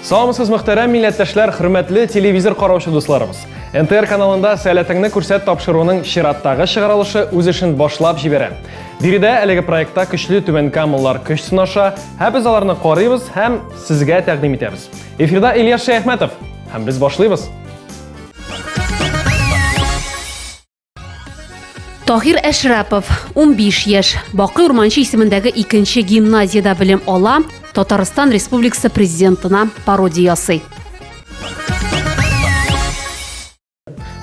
Саламсыз мөхтәрәм милләттәшләр, хөрмәтле телевизор караучы дусларыбыз. НТР каналында сәләтеңне күрсәт тапшыруның чираттагы чыгарылышы үз эшен башлап җибәрә. Биредә әлеге проектта көчле түбән камаллар көч сынаша, һәм без аларны карыйбыз һәм сезгә тәкъдим итәбез. Эфирда Ильяс Шәйхмәтов һәм без башлыйбыз. Tahir Әшрәпов, 15 яшь, Бакый Урманчы исемендәге 2-нче гимназиядә белем ала, Татарстан Республикасы президентына пародия ясый.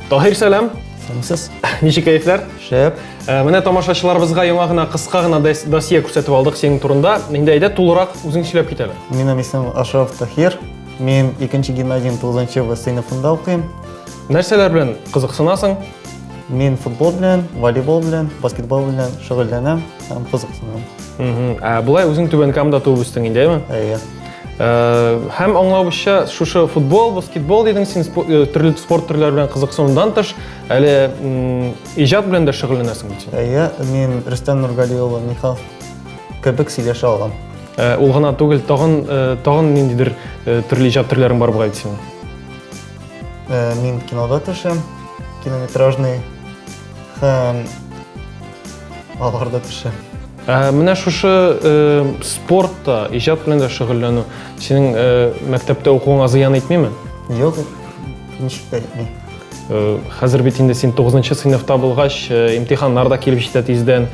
Tahir, сәлам. Сәлемсез. Ничек кәефләр? Шәп. Менә тамашачыларыбызга яңа гына кыска гына досье күрсәтеп алдык синең турында. Инде әйдә тулырак үзең сөйләп кит әле. Минем исемем Ашраф Тахир. Мин 2-нче гимназиянең 9-нчы сыйныфында укыйм. Нәрсәләр белән кызыксынасың? Мин футбол белән, волейбол белән, баскетбол белән шөгыльләнәм һәм кызыксынам. Булай үзең түбән камда туып үстең инде, Әйе. Һәм аңлавымча, шушы футбол, баскетбол дидең, син төрле спорт төрләре белән кызыксынудан тыш, әле иҗат белән дә шөгыльләнәсең бит син. Әйе, мин Рөстәм Нургали улы Михалков кебек сөйләшә алам. Ул гына түгел, тагын ниндидер төрле иҗат төрләрен бар бугай син. Мин кинода төшәм, кинометражный һәм аларда төшәм. Менә шушы спортта, иҗат белән дә шөгыльләнү синең мәктәптә укуыңа зыян итмиме? Юк, ничек тә итми. Хәзер бит инде син 9-нчы сыйныфта булгач, имтиханнар да килеп җитә тиздән.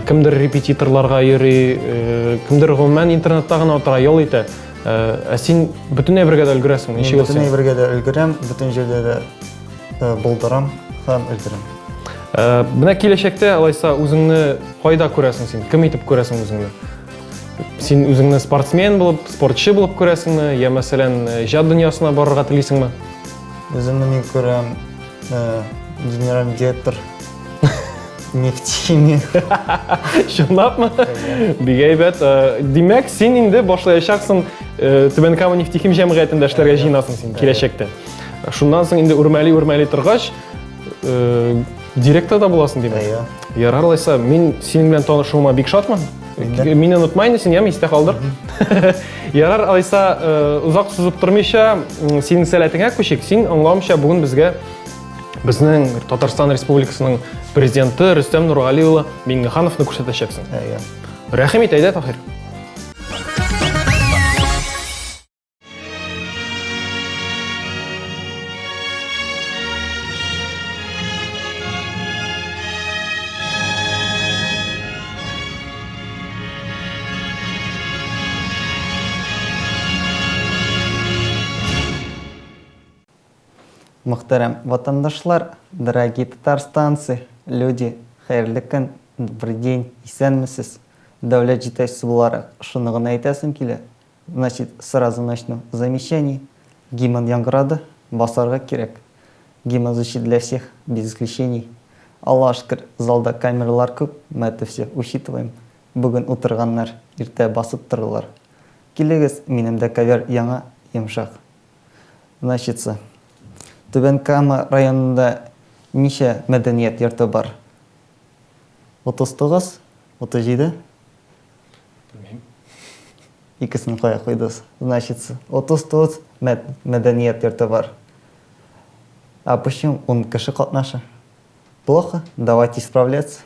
Кемдер репетиторларга йөри, кемдер гомумән интернетта гына утыра, ял итә. Син бөтенләй бергә дә өлгерәсең. Ничек ул син? Бөтенләй бергә дә өлгерәм, бөтен җирдә дә булдырам һәм өлгерәм. Менә киләчәктә алайса үзеңне кайда күрәсең син? Кем итеп күрәсең үзеңне? Син үзеңне спортсмен булып, спортчы булып күрәсеңме, я мәсәлән, иҗат дөньясына барырга телисеңме? Үземне мин күрәм генеральный директор нефтехимия. Чынлапмы? Бик әйбәт. Димәк, син инде башлаячаксың Түбән Кама нефтехим җәмгыятендә эшләргә җыенасың син киләчәктә. Шуннан соң инде үрмәли торгач, директор да буласың димәк. Әйе. Ярар алайса, мин синең белән танышуыма бик шатмын. Мине онытма инде син, истә калдыр. Ярар алайса, узак сузып тормыйча, синең сәләтеңә күчик. Син аңлавымча бүген безгә безнең Татарстан Республикасының президенты Рөстәм Нургали улы Миңнехановны күрсәтәчәксең. Әйе. Рәхим ит, әйдә, Тахир. Мөхтәрәм ватандашлар, дорогие татарстанцы, люди, хәерле көн, добрый день, исәнмесез? Дәүләт җитәкчесе буларак шуны гына әйтәсем килә. Значит, сразу начну замечаний. Гимн яңгырады, басарга кирәк. Гимн звучит для всех, без исключений. Аллаһ шөкер, залда камералар күп, мы это все учитываем. Бүген утырганнар, иртә басып торырлар. Килегез, минем дә ковер яңа, йомшак. Значит, Түбән Кама районында ничә мәдәният йорты бар? 39, 37? Белмим. Икесен кая куйдыгыз? Значит, 39 мәдәният йорты бар. А почему 10 кеше катнаша? Плохо? Давайте исправляться.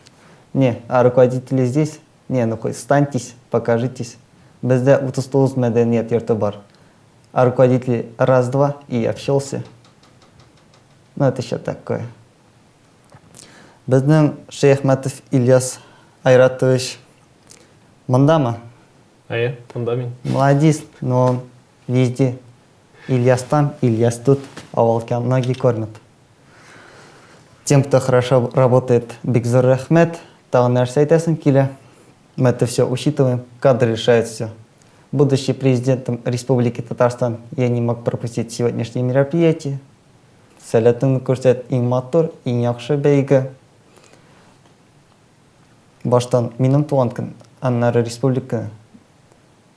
Не, а руководители здесь? Не, ну хоть встаньтесь, покажитесь. Бездә 39 мәдәният йорты бар. А руководитель раз-два и общался. Ну, это еще такое. Безнең Шәйхмәтов Ильяс Айратович мондамы? Әйе, монда мин. Молодец, но он везде. Ильяс там, Ильяс тут, а волки ноги кормят. Тем, кто хорошо работает, бик зур рәхмәт. Тагын нәрсә әйтәсең килә. Мы это все учитываем, кадры решают все. Будучи президентом Республики Татарстан, я не мог пропустить сегодняшнее мероприятие. Сәләтеңне күрсәт, иң матур, иң яхшы бәйге. Баштан минем туган көн, аннары республика,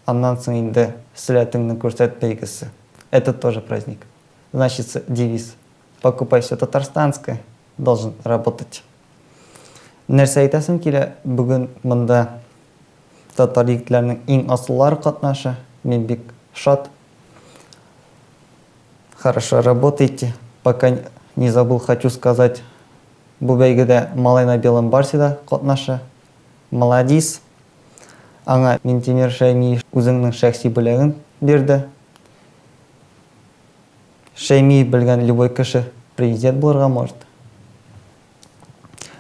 аннан соң инде сәләтеңне күрсәт бәйгесе. Это тоже праздник. значит, девиз «Покупай все татарстанское, должен работать». Нәрсе айтасым келе, бүгін мында татар егетләрнең иң асыллары катнаша. Мен бик шат. Хорошо работаете. Пока не забыл, хочу сказать, бу бәйгедә Малай на белом барсе да катнаша. Молодец. Аңа Минтимер Шәймиев үзеңнең шәхси бүләген бирде. Шәймиев белгән любой кеше президент булырга может.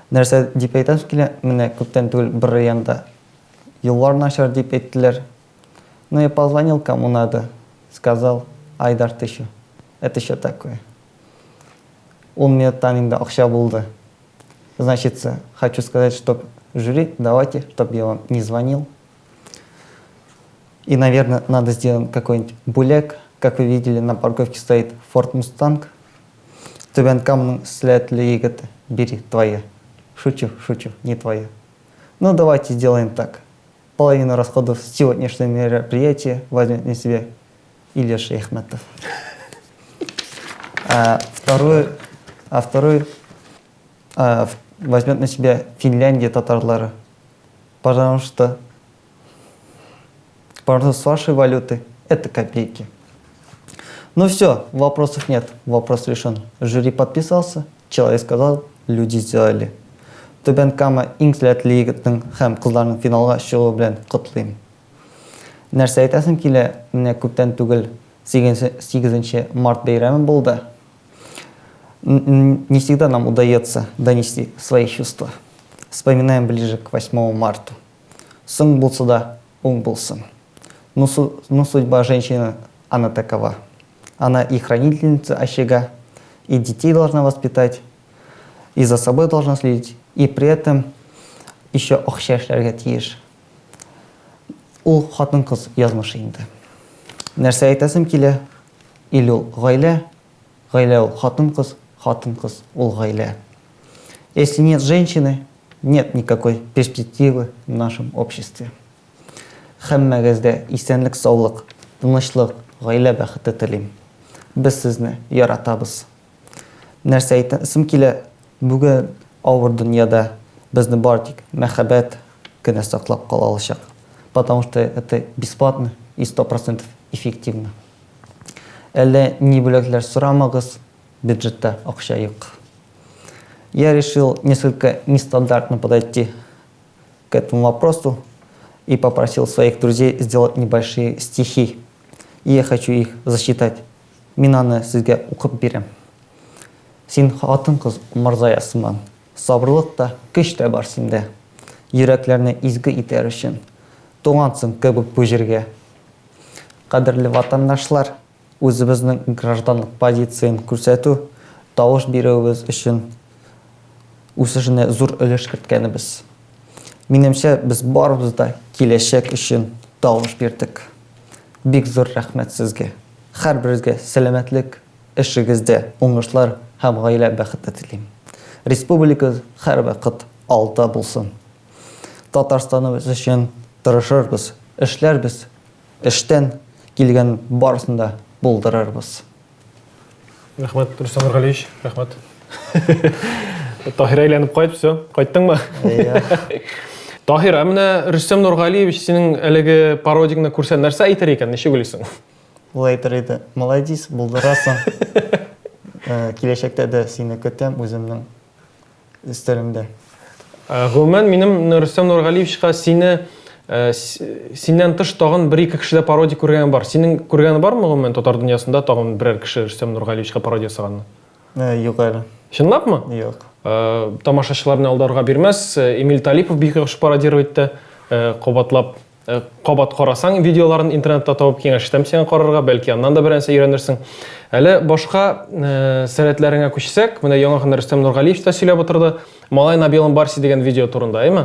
Нәрсә дип әйтәм килә, менә күптән түгел бер районда юллар начар дип әйттеләр. Но я позвонил кому надо, сказал: Айдар, ты что? Это что такое? Он мне танинда акча булды. Значит, хочу сказать, что жюри, давайте, чтобы я вам не звонил. И, наверное, надо сделать какой-нибудь булек. Как вы видели, на парковке стоит Ford Mustang. Түбән камның сләтле егет, бери, твоя. Шучу, не твоя. Ну, давайте сделаем так. Половину расходов сегодняшнего мероприятия возьмет на себя Илья Шейхметов. А второй возьмет на себя Финляндия татарлары. Потому что с вашей валюты это копейки. Ну все, вопросов нет, вопрос решен. Жюри подписался, человек сказал, люди сделали. Түбән кама иң сәләтле егетнең һәм кызларның финалга чыгуы белән котлыйм. Нәрсә әйтәсем килә, менә күптән түгел 8 март бәйрәме булды. Не всегда нам удается донести свои чувства. Вспоминаем ближе к 8 марта. Соң булса да, уң булсын. Но судьба женщины, она такова. Она и хранительница очага, и детей должна воспитать, и за собой должна следить, и при этом еще акча эшләргә тиеш. Ул хатын-кыз язмышы инде. Нәрсә әйтәсем килә? Ил ул гаилә, гаилә ул хатын-кыз, хатын-кыз ул гаилә. Если нет женщины, нет никакой перспективы в нашем обществе. Һәммәгездә исәнлек, саулык, тынычлык, гаилә бәхете телим. Без сезне яратабыз. Нәрсә әйтәсем килә? Бүген авыр дөньяда безне бар тик мәхәббәт генә саклап кала алачак. Потому что это бесплатно и 100% эффективно. Әллә ни бүләкләр сорамагыз, бюджетта акча юк. Я решил несколько нестандартно подойти к этому вопросу и попросил своих друзей сделать небольшие стихи. И я хочу их зачитать. Мин аны сезгә укып бирәм. Син хатын-кыз Умарзая сыман, сабырлык та, көч тә бар синдә. Йөрәкләрне изге итәр өчен тугансың кебек бу җиргә. Кадерле ватандашлар, үзебезнең гражданлык позициян күрсәтү, тавыш бирүебез өчен үсешенә зур өлеш керткәнебез. Минемчә, без барыбыз да киләчәк өчен тавыш бирдек. Бик зур рәхмәт сезгә. Һәрберегезгә сәламәтлек, эшегездә уңышлар һәм гаилә бәхете телим. Республикабыз һәр вакыт алда булсын. Татарстаныбыз өчен тырышырбыз, эшләрбез, эштән килгән барысын да булдырырбыз. Рәхмәт, Рөстәм Нургалиевич, рәхмәт. Таһир әйләнеп кайт, все, кайттыңмы? Таһир, менә Рөстәм Нургалиевич синең әлеге пародияңны күрсә нәрсә әйтер икән, ничек уйлыйсың? Ул әйтер иде, молодец, булдырасың. Киләчәктә дә сине көтәм үземнең өстәлемдә. Гомумән, минем Рөстәм Нургалиевичка синнән тыш тагын бер-ике кешедә пародия күргән бар. Синең күргәне бармы гомумән татар дөньясында тагын берәр кеше Рөстәм Нургалиевичка пародия ясаганны? Юк әле. Чынлапмы? Юк. Тамашачыларны алдарга бирмәс. Эмиль Талипов бик яхшы пародировать итте. Кабат карасаң видеоларын интернетта табып киңәш итәм сиңа карарга, бәлки аннан да берәрсә өйрәнерсең. Әле башка сәләтләреңә күчсәк, менә яңа гына Рөстәм Нургалиев та сөйләп утырды. Малай на белом барсе дигән видео турында, әйме?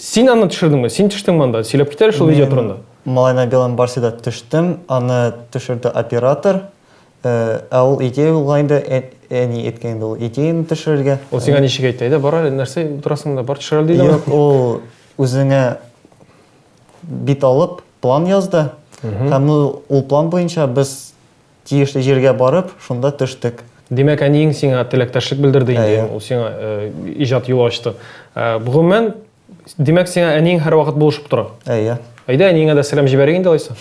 Син аны төшердеңме? Син төштеңме анда? Сөйләп китәр шул видео турында. Малай на белом барсе да төштем, аны төшерде оператор. Ул идея булганда әни әйткәнде ул идеяны төшерергә. Ул сиңа ничек әйтте? Әйдә, бар әле, нәрсә утырасың да, бар төшерәл диде. Юк, ул үзенә бит алып план язды. Һәм ул план буенча без тиешле җиргә барып, шунда төштек. Демәк, әниең сиңа теләктәшлек белдерде инде, Әйе. ул сиңа иҗат юлы ачты. Гомумән, демәк, сиңа әниең һәр вакыт булышып тора. Әйе. Әйдә, әниеңә дә сәлам җибәрик инде алайса.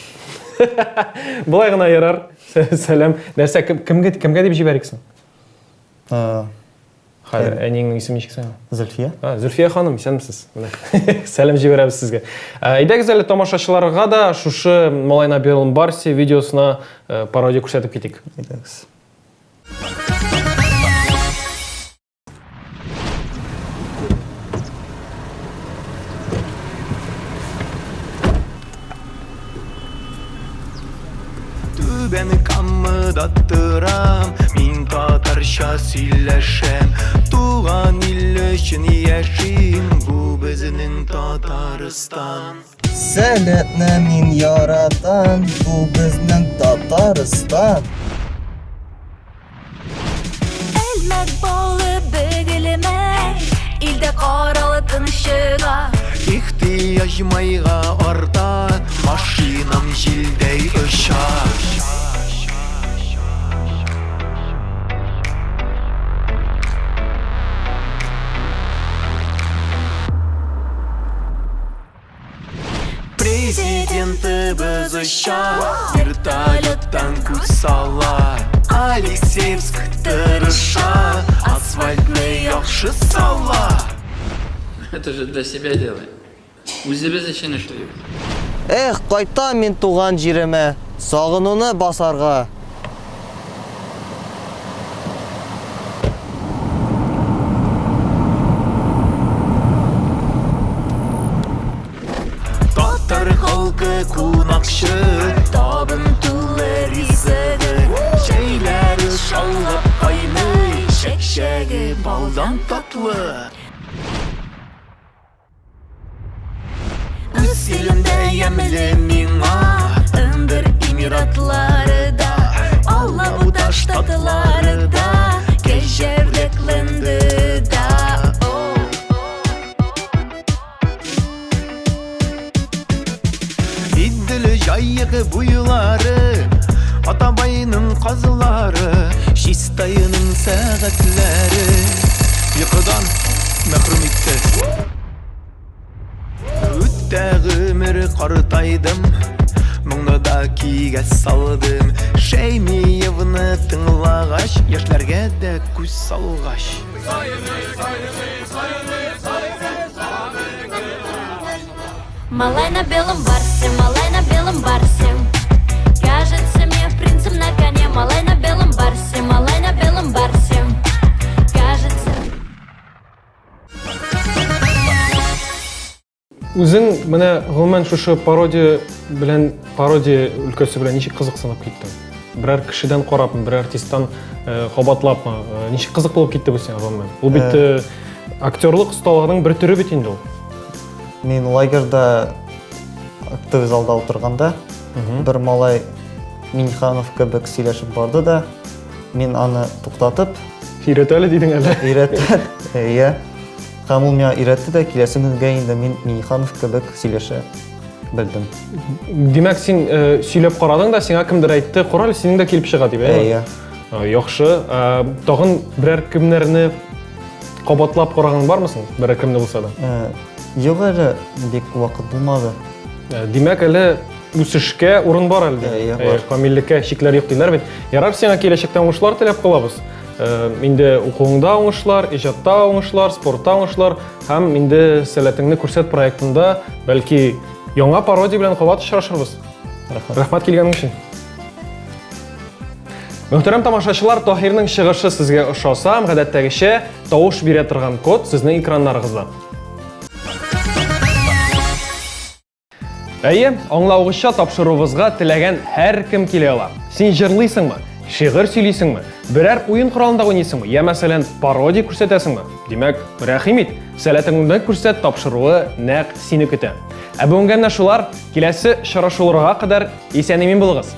Булай гына ярар. Сәлам. Нәрсә, кемгә дип җибәриксең? Хәзер әниеңнең исеме ничек сиңа? Зөлфия. Зөлфия ханым, исәнмесез? Сәлам җибәрәбез сезгә. Әйдәгез әле тамашачыларга да шушы Малайна Белым Барси видеосына пародия күрсәтеп китик. Әйдәгез. Түбән камыдаттырам, мин татарча сөйләшәм. Туган ил өчен яшим, бу безнең Татарстан. Сәләтне мин яратам, бу безнең Татарстан. Әлмәт балы бөгелемә, илдә каралы тынчыга. Ихтияҗ майга арта, машинам җилдәй оча. Президентыбыз оча, вертолеттан күз сала. Алексеевск тырыша, асфальтны яхшы сала. Это же для себя делаем. Үзебез өчен эшлибез. Эх, кайта мин туган җиремә, сагынуны басарга. Татар халкы кунакчы, табын тулы ризыгы. Җәйләре шаулап кайный, чәкчәге балдан татлы. Үз илемдә ямле миңа, ындыр Эмиратлары да, Алабута штатлары да, кәҗәвлекленде да. Идел җайыгы буйлары, Атабайның казылары, Чистайның сәгатьләре, йокыдан мәхрүм итте. Үтә гомер картайдым, моңны да кигә салдым. Шәймиевны тыңлагач, яшьләргә дә күз салгач. Малай на белом барсе, малай на белом барсе. Кажется мне принцем на коне. Малай на белом барсе, малай на белом барсе. Кажется. Үзең менә гомумән шушы пародия өлкәсе белән ничек кызыксынып киттең? Берәр кешедән карапмы, бер артисттан кабатлапмы, ничек кызык булып китте бу сиңа гомумән? Ул бит актерлык осталыгының бер төре бит инде ул. Мин лагерда актив залда утырганда, бер малай Минханов кебек сөйләшеп барды да, мин аны туктатып, Хирәт әле дидең әле. өйрәтте. Әйе. Һәм ул миңа өйрәтте дә, киләсе көнгә инде мин Минханов кебек сөйләшә белдем. Димәк, син сөйләп карадың да, сиңа кемдер әйтте, "Кара, синең дә килеп чыга" дип. Әйе. Яхшы. Тагын берәр кемнәрне кабатлап караган бармы соң? Берәр кемне булса да. Юк әле, бик вакыт булмады. Димәк, әле үсешкә урын бар әле. Әйе, бар. Камиллеккә чикләр юк диләр бит. Ярар, сиңа киләчәктә уңышлар теләп калабыз. Инде укуыңда уңышлар, иҗатта уңышлар, спортта уңышлар һәм инде сәләтеңне күрсәт проектында бәлки яңа пародия белән кабат очрашырбыз. Рәхмәт килгәнең өчен. Мөхтәрәм тамашачылар, Таһирның чыгышы сезгә ошаса, гадәттәгечә тавыш бирә торган код сезнең экраннарыгызда. Әйе, аңлаугызча тапшыруыбызга теләгән һәр кем килә ала. Син җырлыйсыңмы? Шигырь сөйлисеңме? Берәр уен коралында уйныйсыңмы? Я мәсәлән, пародия күрсәтәсеңме? Димәк, рәхим ит, сәләтеңне күрсәт, тапшыруы нәкъ сине көтә. Бүгенгә менә шулар, киләсе очрашуларга кадәр исән-имин булыгыз.